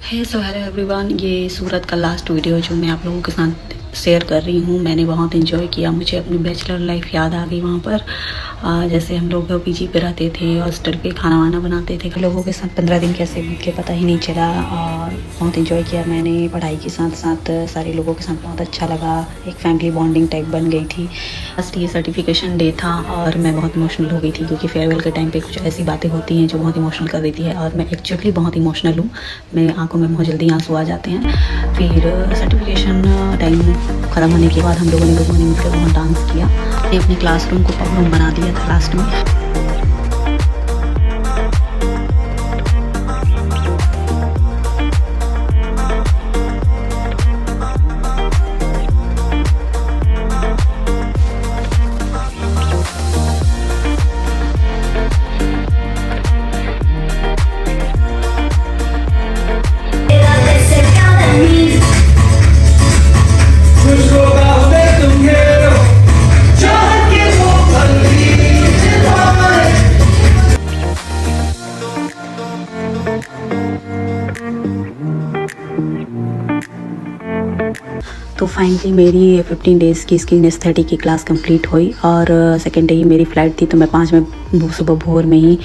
हे so hello everyone, ये सूरत का last video जो मैं आप लोगों के साथ शेयर कर रही हूँ। मैंने बहुत इन्जॉय किया, मुझे अपनी बैचलर लाइफ याद आ गई वहाँ पर। जैसे हम लोग पीजी पे रहते थे, हॉस्टल पे खाना वाना बनाते थे, लोगों के साथ 15 दिन कैसे बीत के पता ही नहीं चला। और बहुत इन्जॉय किया मैंने, पढ़ाई के साथ साथ सारे लोगों के साथ बहुत अच्छा लगा। एक फैमिली बॉन्डिंग टाइप बन गई थी। फर्स्ट ये सर्टिफिकेशन डे था और मैं बहुत इमोशनल हो गई थी, क्योंकि फेयरवेल के टाइम पे कुछ ऐसी बातें होती हैं जो बहुत इमोशनल कर देती है। और मैं एक्चुअली बहुत इमोशनल हूँ, मेरी आंखों में बहुत जल्दी आंसू आ जाते हैं। फिर सर्टिफिकेशन टाइम ख़त्म होने के बाद हम लोगों ने मिलकर बहुत डांस किया। मैंने अपने क्लासरूम को पब रूम बना दिया था लास्ट में। तो फाइनली मेरी 15 डेज़ की स्किन एस्थेटिक की क्लास कंप्लीट हुई और सेकेंड डे ही मेरी फ़्लाइट थी। तो मैं 5 में सुबह भोर में ही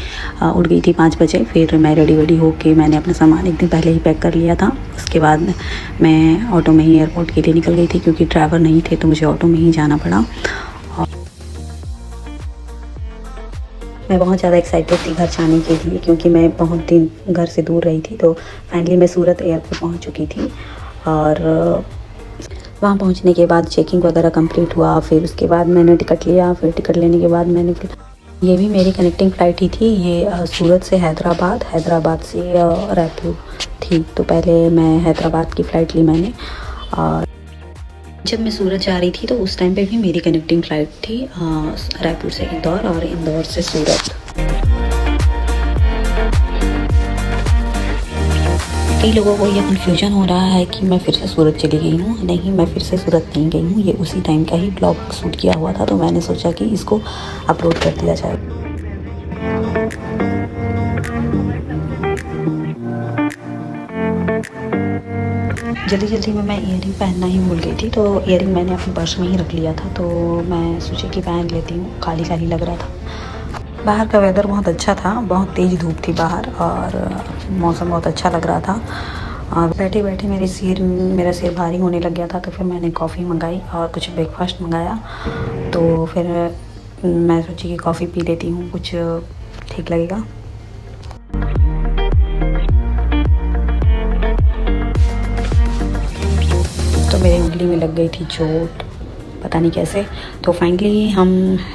उठ गई थी 5 बजे। फिर मैं रेडी होके मैंने अपना सामान एक दिन पहले ही पैक कर लिया था। उसके बाद मैं ऑटो में ही एयरपोर्ट के लिए निकल गई थी, क्योंकि ड्राइवर नहीं थे तो मुझे ऑटो में ही जाना पड़ा। मैं बहुत ज़्यादा एक्साइटेड थी घर जाने के लिए, क्योंकि मैं बहुत दिन घर से दूर रही थी। तो फाइनली मैं सूरत एयरपोर्ट पहुंच चुकी थी और वहाँ पहुँचने के बाद चेकिंग वगैरह कंप्लीट हुआ। फिर उसके बाद मैंने टिकट लिया। फिर टिकट लेने के बाद मैंने ये भी मेरी कनेक्टिंग फ़्लाइट ही थी। ये सूरत से हैदराबाद से रायपुर थी। तो पहले मैं हैदराबाद की फ़्लाइट ली मैंने, और जब मैं सूरत जा रही थी तो उस टाइम पे भी मेरी कनेक्टिंग फ़्लाइट थी रायपुर से इंदौर और इंदौर से सूरत। कई लोगों को ये कन्फ्यूजन हो रहा है कि मैं फिर से सूरत चली गई हूँ। नहीं, मैं फिर से सूरत नहीं गई हूँ। ये उसी टाइम का ही ब्लॉग शूट किया हुआ था, तो मैंने सोचा कि इसको अपलोड कर दिया जाए। जल्दी में मैं ईयरिंग पहनना ही भूल गई थी, तो ईयरिंग मैंने अपने पर्स में ही रख लिया था। तो मैं सोची कि पहन लेती हूँ, खाली लग रहा था। बाहर का वेदर बहुत अच्छा था, बहुत तेज़ धूप थी बाहर और मौसम बहुत अच्छा लग रहा था। और बैठे मेरा सिर भारी होने लग गया था। तो फिर मैंने कॉफ़ी मंगाई और कुछ ब्रेकफास्ट मंगाया। तो फिर मैं सोची कि कॉफ़ी पी लेती हूँ, कुछ ठीक लगेगा। तो मेरी उंगली में लग गई थी चोट, पता नहीं कैसे। तो फाइनली हम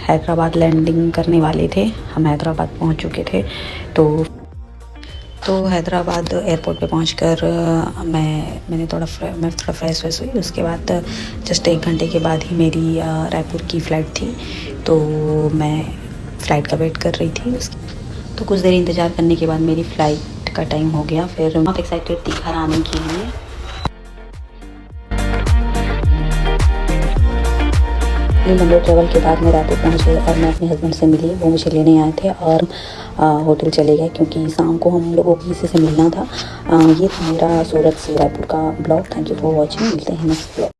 हैदराबाद लैंडिंग करने वाले थे, हम हैदराबाद पहुंच चुके थे। तो हैदराबाद एयरपोर्ट पे पहुंचकर मैं थोड़ा फ्रेश हुई। उसके बाद जस्ट 1 घंटे के बाद ही मेरी रायपुर की फ़्लाइट थी। तो मैं फ़्लाइट का वेट कर रही थी। तो कुछ देर इंतज़ार करने के बाद मेरी फ़्लाइट का टाइम हो गया। फिर बहुत एक्साइटेड थी घर आने के लिए। लंबे ट्रैवल के बाद मैं रायपुर पहुँच गई और मैं अपने हस्बैंड से मिली। वो मुझे लेने आए थे और होटल चले गए, क्योंकि शाम को हम लोगों को किसी से मिलना था। ये था मेरा सूरत से रायपुर का blog. Thank you for watching. मिलते हैं नेक्स्ट ब्लॉग।